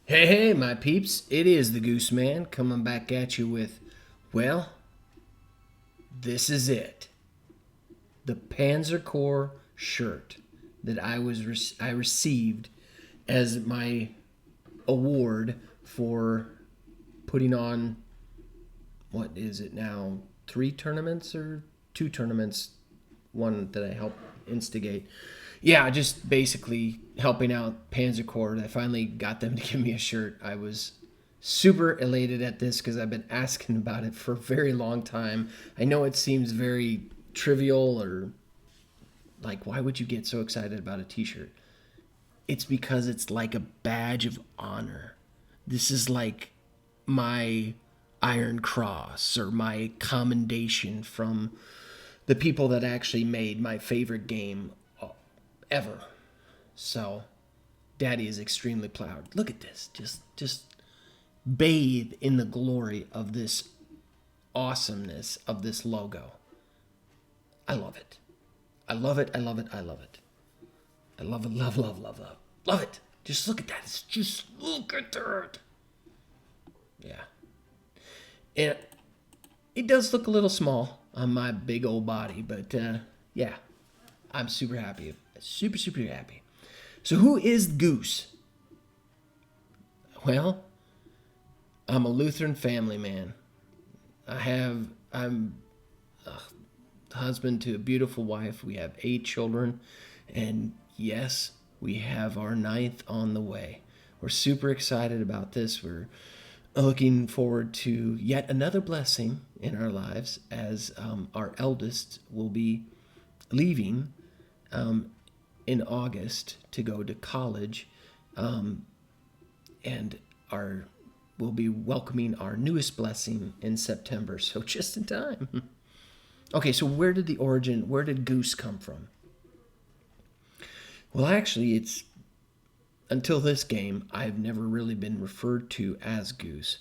Hey, hey, my peeps, it is the Goose Man coming back at you with, well, this is it. The Panzer Corps shirt that I received as my award for putting on, what is it now, 3 tournaments or 2 tournaments, one that I helped instigate. Yeah, just basically helping out Panzer Corps. I finally got them to give me a shirt. I was super elated at this because I've been asking about it for a very long time. I know it seems very trivial or like, why would you get so excited about a t-shirt? It's because it's like a badge of honor. This is like my Iron Cross or my commendation from the people that actually made my favorite game ever. So, Daddy is extremely proud. Look at this. Just bathe in the glory of this awesomeness of this logo. I love it. I love it. I love it. I love it. I love it. Love, love, love, love. Love it. Just look at that. Just look at that. Yeah. And it does look a little small on my big old body, but yeah, I'm super happy. Super, super happy. So who is Goose? Well, I'm a Lutheran family man. I'm a husband to a beautiful wife. We have 8 children, and yes, we have our 9th on the way. We're super excited about this. We're looking forward to yet another blessing in our lives as our eldest will be leaving in August to go to college, and we'll be welcoming our newest blessing in September. So just in time. Okay, so where did Goose come from? Well, actually, it's until this game, I've never really been referred to as Goose,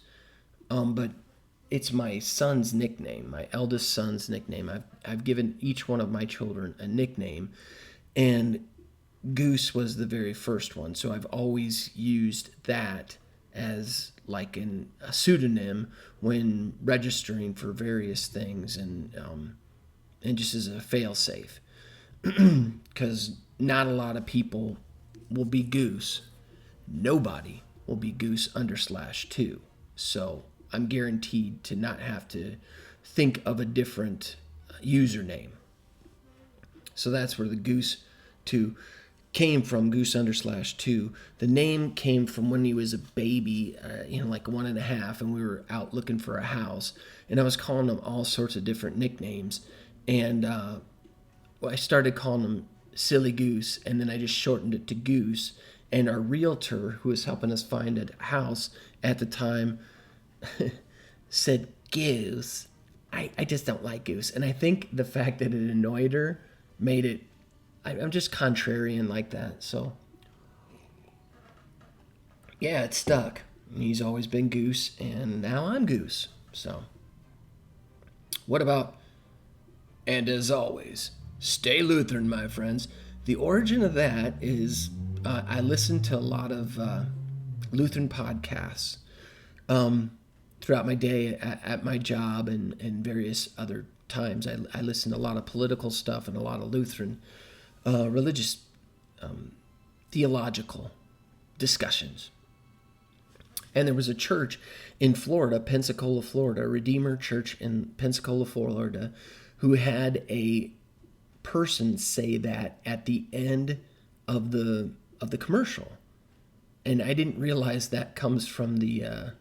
but it's my son's nickname, my eldest son's nickname. I've given each one of my children a nickname, and Goose was the very first one. So I've always used that as like a pseudonym when registering for various things, and just as a fail-safe, because not a lot of people will be Goose. Nobody will be Goose _2. So I'm guaranteed to not have to think of a different username. So that's where the Goose 2 came from, Goose _2. The name came from when he was a baby, like 1.5, and we were out looking for a house, and I was calling him all sorts of different nicknames, and I started calling him Silly Goose, and then I just shortened it to Goose, and our realtor, who was helping us find a house at the time, said Goose. I just don't like Goose, and I think the fact that it annoyed her made it, I'm just contrarian like that, so yeah, it stuck. He's always been Goose, and now I'm Goose. So what about, and as always, stay Lutheran, my friends. The origin of that is I listen to a lot of Lutheran podcasts throughout my day at my job and various other times. I listen to a lot of political stuff and a lot of Lutheran religious theological discussions. And there was a church in Florida, Pensacola, Florida, a Redeemer church in Pensacola, Florida, who had a person say that at the end of the commercial. And I didn't realize that comes from the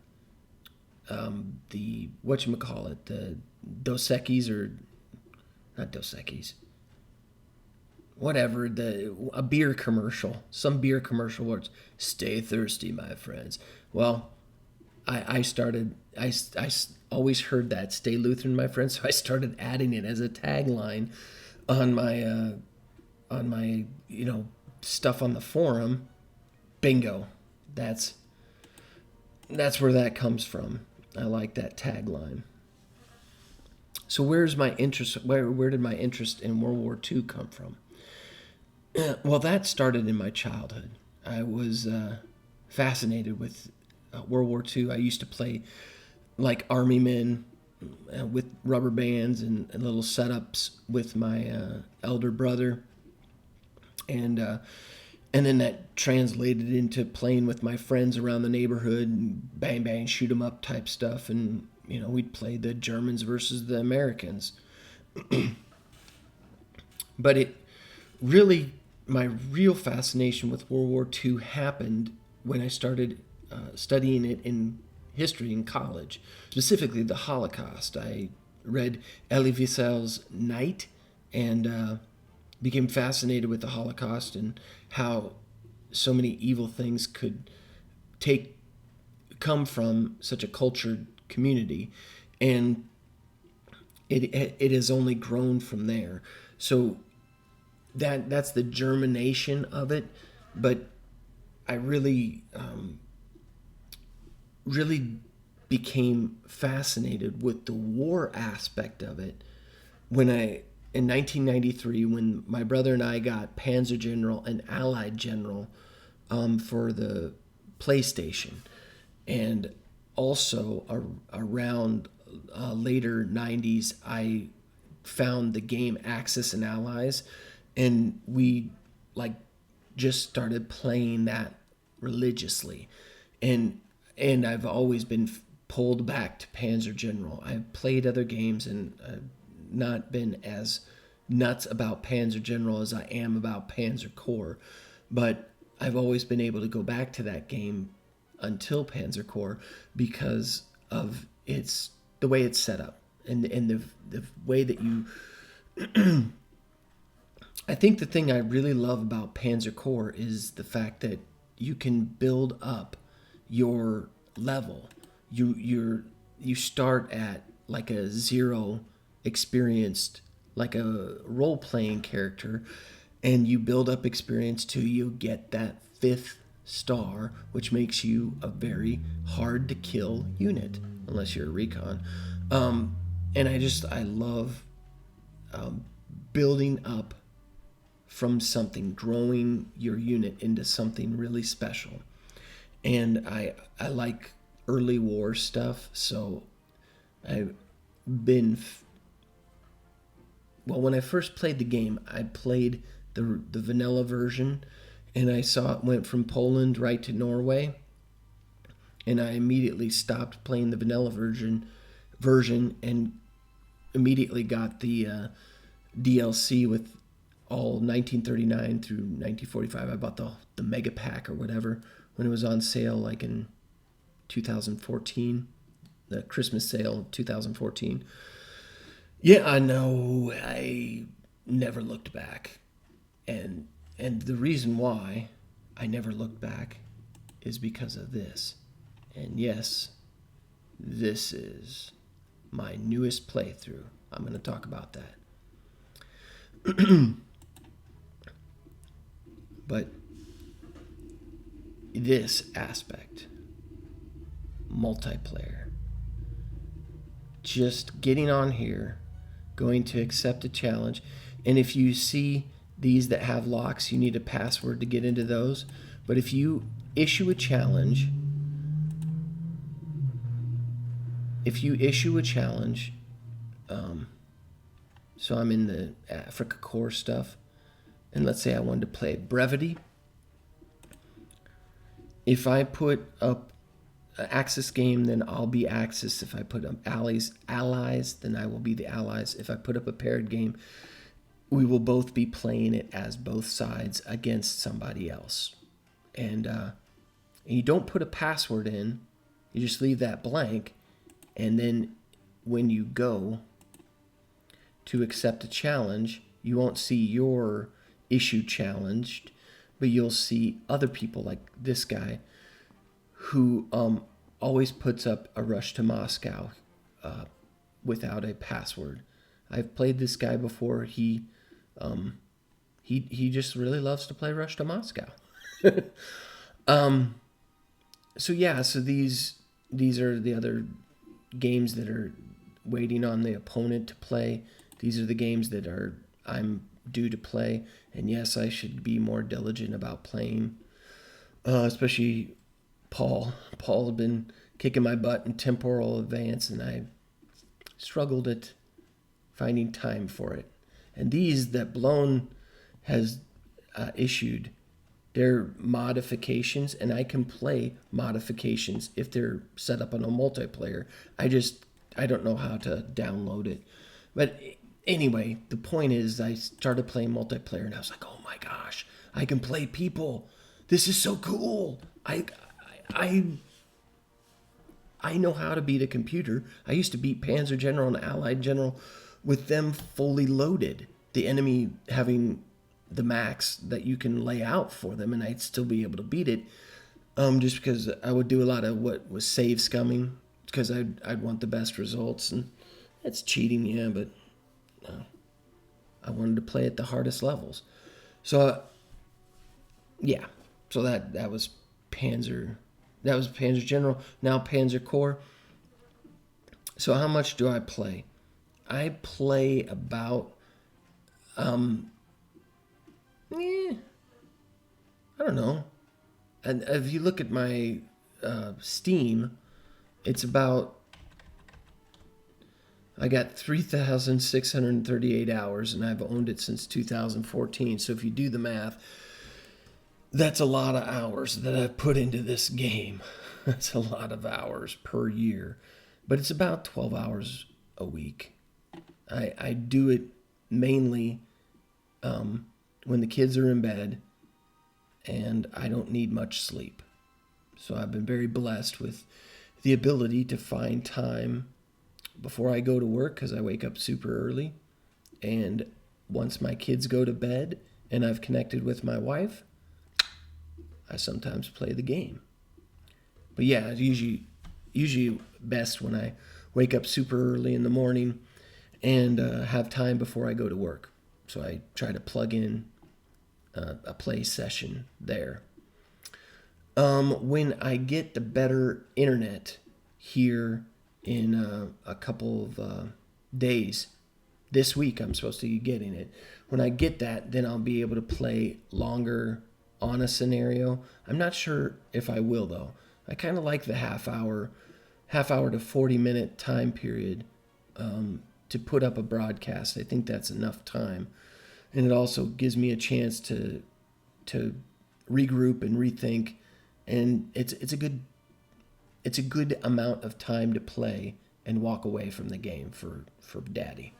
whatchamacallit, the Dos Equis, or not Dos Equis, whatever, a beer commercial, some beer commercial where it's "Stay thirsty, my friends." Well, I always heard that "Stay Lutheran, my friends," so I started adding it as a tagline on my stuff on the forum. Bingo, that's where that comes from. I like that tagline. So where's my interest? Where did my interest in World War II come from? Well, that started in my childhood. I was fascinated with World War II. I used to play like army men with rubber bands and little setups with my elder brother, and then that translated into playing with my friends around the neighborhood and bang bang shoot 'em up type stuff, and we'd play the Germans versus the Americans. But it really, my real fascination with World War II happened when I started studying it in history in college, specifically the Holocaust. I read Elie Wiesel's Night and became fascinated with the Holocaust and how so many evil things could come from such a cultured community, and it has only grown from there. So that's the germination of it. But I really became fascinated with the war aspect of it in 1993, when my brother and I got Panzer General and Allied General for the PlayStation, and also around later 90s, I found the game Axis and Allies, and we like just started playing that religiously, and I've always been pulled back to Panzer General. I've played other games and not been as nuts about Panzer General as I am about Panzer Corps, but I've always been able to go back to that game until Panzer Corps because of the way it's set up and the way that you I think the thing I really love about Panzer Corps is the fact that you can build up your level. You start at like a zero experienced, like a role-playing character, and you build up experience till you get that 5th star, which makes you a very hard to kill unit unless you're a recon. And I love building up from something, growing your unit into something really special. And I like early war stuff, so I've been when I first played the game, I played the vanilla version, and I saw it went from Poland right to Norway, and I immediately stopped playing the vanilla version and immediately got the DLC with all 1939 through 1945. I bought the mega pack or whatever when it was on sale, like in 2014, the Christmas sale of 2014. Yeah, I know. I never looked back, and the reason why I never looked back is because of this. And yes, this is my newest playthrough. I'm going to talk about that. But this aspect, multiplayer, just getting on here, going to accept a challenge, and if you see these that have locks, you need a password to get into those. But if you issue a challenge, so I'm in the Africa Corps stuff, and let's say I wanted to play Brevity. If I put up an Axis game, then I'll be Axis. If I put up allies, then I will be the allies. If I put up a paired game, we will both be playing it as both sides against somebody else. And you don't put a password in. You just leave that blank. And then when you go to accept a challenge, you won't see your issue challenged, but you'll see other people like this guy who always puts up a rush to Moscow without a password. I've played this guy before. He just really loves to play Rush to Moscow. So these are the other games that are waiting on the opponent to play. These are the games that I'm due to play, and yes, I should be more diligent about playing, especially Paul had been kicking my butt in temporal advance, and I struggled at finding time for it. And these that Blown has issued, they're modifications, and I can play modifications if they're set up on a multiplayer. I don't know how to download it. But anyway, the point is I started playing multiplayer, and I was like, oh my gosh, I can play people. This is so cool. I know how to beat a computer. I used to beat Panzer General and Allied General with them fully loaded. The enemy having the max that you can lay out for them, and I'd still be able to beat it. Just because I would do a lot of what was save scumming, because I'd want the best results, and that's cheating, yeah, but I wanted to play at the hardest levels. So, yeah, so that was Panzer. That was Panzer General. Now Panzer Corps. So how much do I play? I play about, I don't know. And if you look at my Steam, it's about, I got 3,638 hours, and I've owned it since 2014. So if you do the math, that's a lot of hours that I've put into this game. That's a lot of hours per year. But it's about 12 hours a week. I do it mainly when the kids are in bed and I don't need much sleep. So I've been very blessed with the ability to find time before I go to work, because I wake up super early. And once my kids go to bed and I've connected with my wife, I sometimes play the game. But yeah, it's usually best when I wake up super early in the morning and have time before I go to work. So I try to plug in a play session there. When I get the better internet here in a couple of days, this week I'm supposed to be getting it. When I get that, then I'll be able to play longer on a scenario. I'm not sure if I will, though. I kind of like the half hour to 40-minute time period to put up a broadcast. I think that's enough time, and it also gives me a chance to regroup and rethink. And it's a good amount of time to play and walk away from the game for Daddy.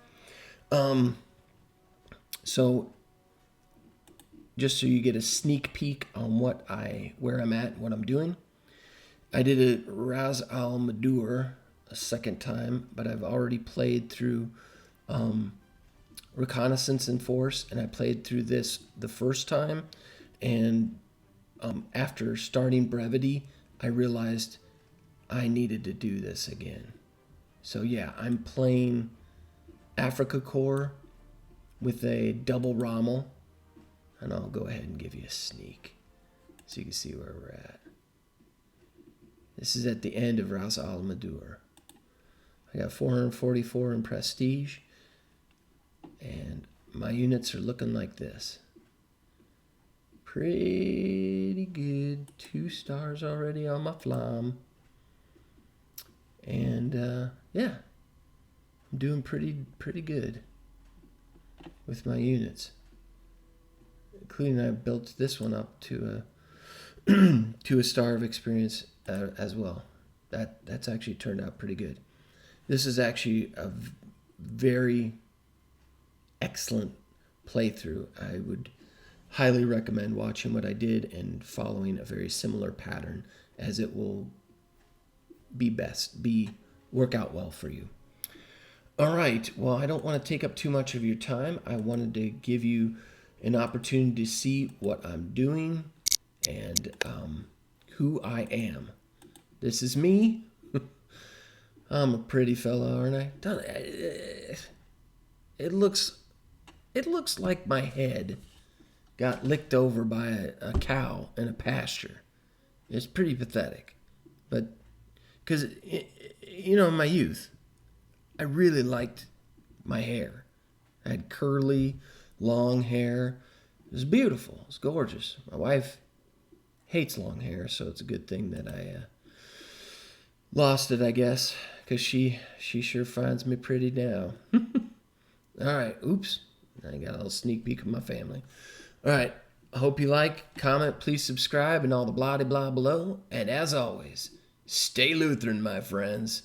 So just so you get a sneak peek on where I'm at, what I'm doing. I did a Ras Al Madur a second time, but I've already played through Reconnaissance and Force, and I played through this the first time. And after starting Brevity, I realized I needed to do this again. So yeah, I'm playing Africa Corps with a double Rommel. And I'll go ahead and give you a sneak so you can see where we're at. This is at the end of Ras Al Madur. I got 444 in Prestige, and my units are looking like this. Pretty good. 2 stars already on my flam. And yeah, I'm doing pretty good with my units. Including I built this one up to a star of experience as well. That's actually turned out pretty good. This is actually a very excellent playthrough. I would highly recommend watching what I did and following a very similar pattern, as it will work out well for you. All right. Well, I don't want to take up too much of your time. I wanted to give you an opportunity to see what I'm doing and who I am. This is me. I'm a pretty fella, aren't I? It looks like my head got licked over by a cow in a pasture. It's pretty pathetic. But because, in my youth, I really liked my hair. I had curly, long hair. It was beautiful. It was gorgeous. My wife hates long hair, so it's a good thing that I lost it, I guess, because she sure finds me pretty now. All right, oops. I got a little sneak peek of my family. All right, I hope you like, comment, please subscribe, and all the blah-de-blah below. And as always, stay Lutheran, my friends.